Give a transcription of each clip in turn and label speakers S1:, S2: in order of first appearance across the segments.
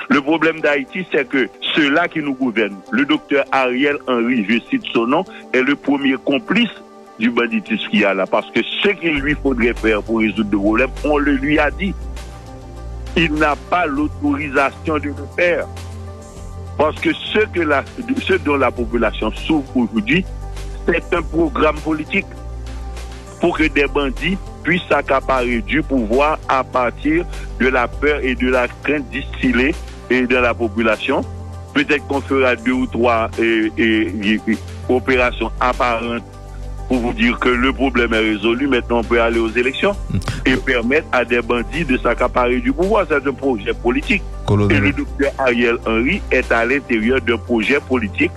S1: Le problème d'Haïti, c'est que ceux-là qui nous gouvernent, le docteur Ariel Henry, je cite son nom, est le premier complice du banditisme qu'il y a là. Parce que ce qu'il lui faudrait faire pour résoudre le problème, on le lui a dit. Il n'a pas l'autorisation de le faire. Parce que ce dont la population souffre aujourd'hui, c'est un programme politique pour que des bandits puissent s'accaparer du pouvoir à partir de la peur et de la crainte distillée dans la population. Peut-être qu'on fera 2 ou 3 opérations apparentes pour vous dire que le problème est résolu. Maintenant, on peut aller aux élections et permettre à des bandits de s'accaparer du pouvoir. C'est un projet politique. Et le docteur Ariel Henry est à l'intérieur d'un projet politique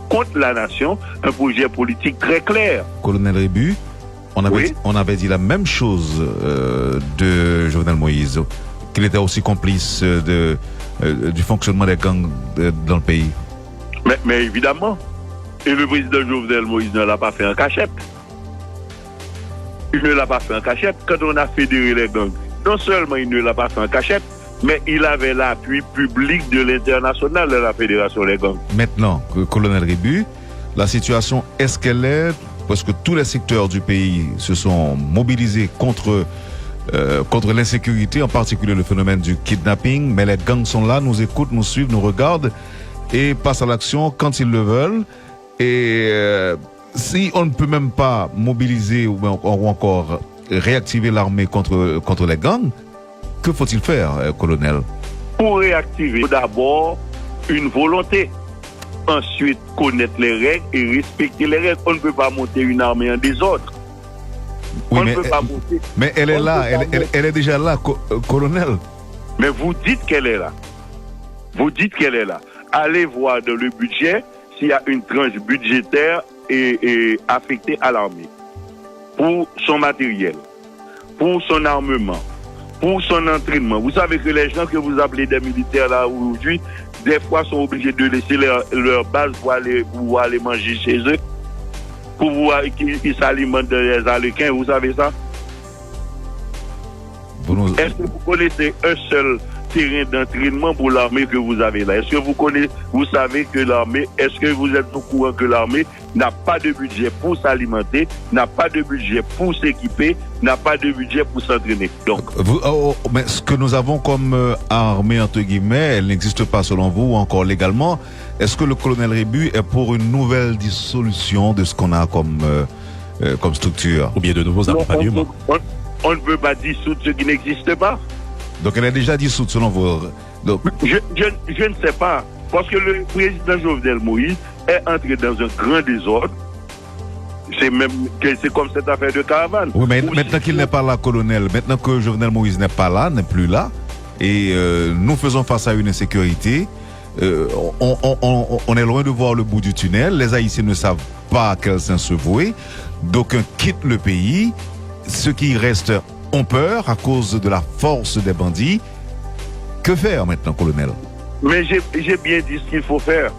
S1: contre la nation, un projet politique très clair.
S2: Colonel Rébu, on avait dit la même chose de Jovenel Moïse, qu'il était aussi complice du fonctionnement des gangs dans le pays.
S1: Mais évidemment. Et le président Jovenel Moïse ne l'a pas fait en cachette. Il ne l'a pas fait en cachette. Quand on a fédéré les gangs, non seulement il ne l'a pas fait en cachette, mais il avait l'appui public de l'international de la Fédération des gangs.
S2: Maintenant, colonel Rébu, la situation, est-ce qu'elle est, parce que tous les secteurs du pays se sont mobilisés contre l'insécurité, en particulier le phénomène du kidnapping, mais les gangs sont là, nous écoutent, nous suivent, nous regardent et passent à l'action quand ils le veulent. Et si on ne peut même pas mobiliser ou encore réactiver l'armée contre les gangs, que faut-il faire, colonel?
S1: Pour réactiver, d'abord, une volonté. Ensuite, connaître les règles et respecter les règles. On ne peut pas monter une armée en désordre.
S2: Oui, mais elle est là, elle est déjà là, colonel.
S1: Mais vous dites qu'elle est là. Vous dites qu'elle est là. Allez voir dans le budget s'il y a une tranche budgétaire et affectée à l'armée. Pour son matériel, pour son armement, pour son entraînement. Vous savez que les gens que vous appelez des militaires là aujourd'hui, des fois sont obligés de laisser leur base pour aller manger chez eux, pour voir qu'ils s'alimentent des Arlequins, vous savez ça? Est-ce que vous connaissez un seul terrain d'entraînement pour l'armée que vous avez là? Est-ce que vous savez que l'armée, est-ce que vous êtes au courant que l'armée n'a pas de budget pour s'alimenter, n'a pas de budget pour s'équiper, n'a pas de budget pour s'entraîner? Donc,
S2: mais ce que nous avons comme armée, entre guillemets, elle n'existe pas selon vous, ou encore légalement. Est-ce que le colonel Rébu est pour une nouvelle dissolution de ce qu'on a comme structure?
S3: Ou bien de nouveaux accompagnements?
S1: On ne peut pas dissoudre ce qui n'existe pas.
S2: Donc elle est déjà dissoute selon vous. Donc...
S1: Je ne sais pas. Parce que le président Jovenel Moïse est entré dans un grand désordre. C'est comme cette affaire de caravane.
S2: Oui, mais maintenant qu'il n'est pas là, colonel, maintenant que Jovenel Moïse n'est pas là, n'est plus là, et nous faisons face à une insécurité, on est loin de voir le bout du tunnel. Les Haïtiens ne savent pas à quel sens se vouer. D'aucuns quittent le pays. Ceux qui restent ont peur à cause de la force des bandits. Que faire maintenant, colonel?
S1: Mais j'ai bien dit ce qu'il faut faire.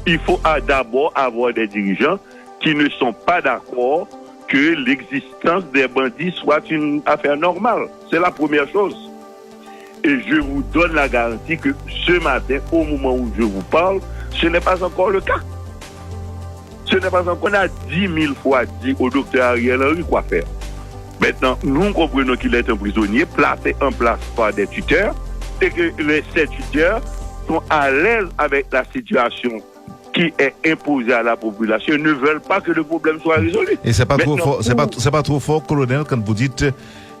S1: Il faut d'abord avoir des dirigeants qui ne sont pas d'accord que l'existence des bandits soit une affaire normale. C'est la première chose. Et je vous donne la garantie que ce matin, au moment où je vous parle, ce n'est pas encore le cas. Ce n'est pas encore. On a 10 000 fois dit au docteur Ariel Henry quoi faire. Maintenant, nous comprenons qu'il est un prisonnier placé en place par des tuteurs et que ces tuteurs sont à l'aise avec la situation qui est imposée à la population, ne veulent pas que le problème soit résolu.
S2: Et c'est pas trop fort, c'est pas trop fort, colonel, quand vous dites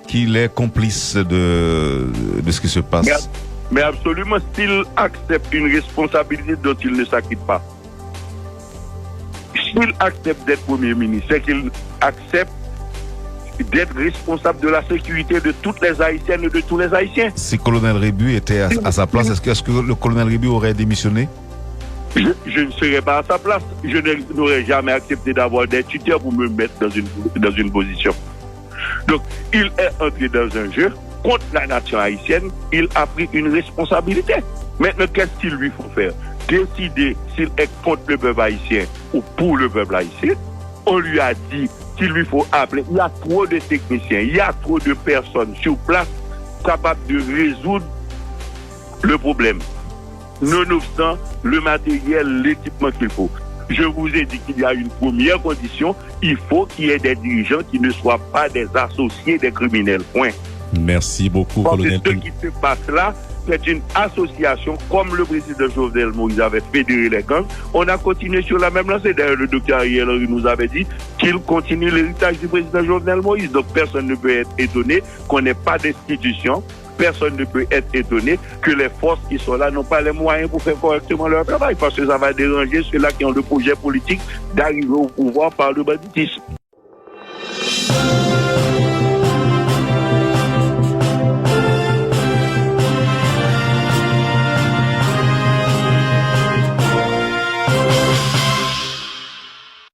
S2: qu'il est complice de ce qui se passe.
S1: Mais absolument, s'il accepte une responsabilité dont il ne s'acquitte pas, s'il accepte d'être Premier ministre, c'est qu'il accepte d'être responsable de la sécurité de toutes les Haïtiennes et de tous les Haïtiens.
S2: Si colonel Rébu était à sa place, est-ce que le colonel Rébu aurait démissionné?
S1: Je ne serais pas à sa place. Je n'aurais jamais accepté d'avoir des tuteurs pour me mettre dans une position. Donc, il est entré dans un jeu contre la nation haïtienne. Il a pris une responsabilité. Maintenant, qu'est-ce qu'il lui faut faire? Décider s'il est contre le peuple haïtien ou pour le peuple haïtien. On lui a dit qu'il lui faut appeler. Il y a trop de techniciens, il y a trop de personnes sur place capables de résoudre le problème. nonobstant le matériel, l'équipement qu'il faut. Je vous ai dit qu'il y a une première condition, il faut qu'il y ait des dirigeants qui ne soient pas des associés des criminels. Point.
S3: Merci beaucoup,
S1: Parce
S3: colonel.
S1: que ce qui se passe là, c'est une association, comme le président Jovenel Moïse avait fédéré les gangs. On a continué sur la même lancée. D'ailleurs, le docteur Ariel Henry nous avait dit qu'il continue l'héritage du président Jovenel Moïse. Donc, personne ne peut être étonné qu'on n'ait pas d'institution. Personne ne peut être étonné que les forces qui sont là n'ont pas les moyens pour faire correctement leur travail, parce que ça va déranger ceux-là qui ont le projet politique d'arriver au pouvoir par le banditisme.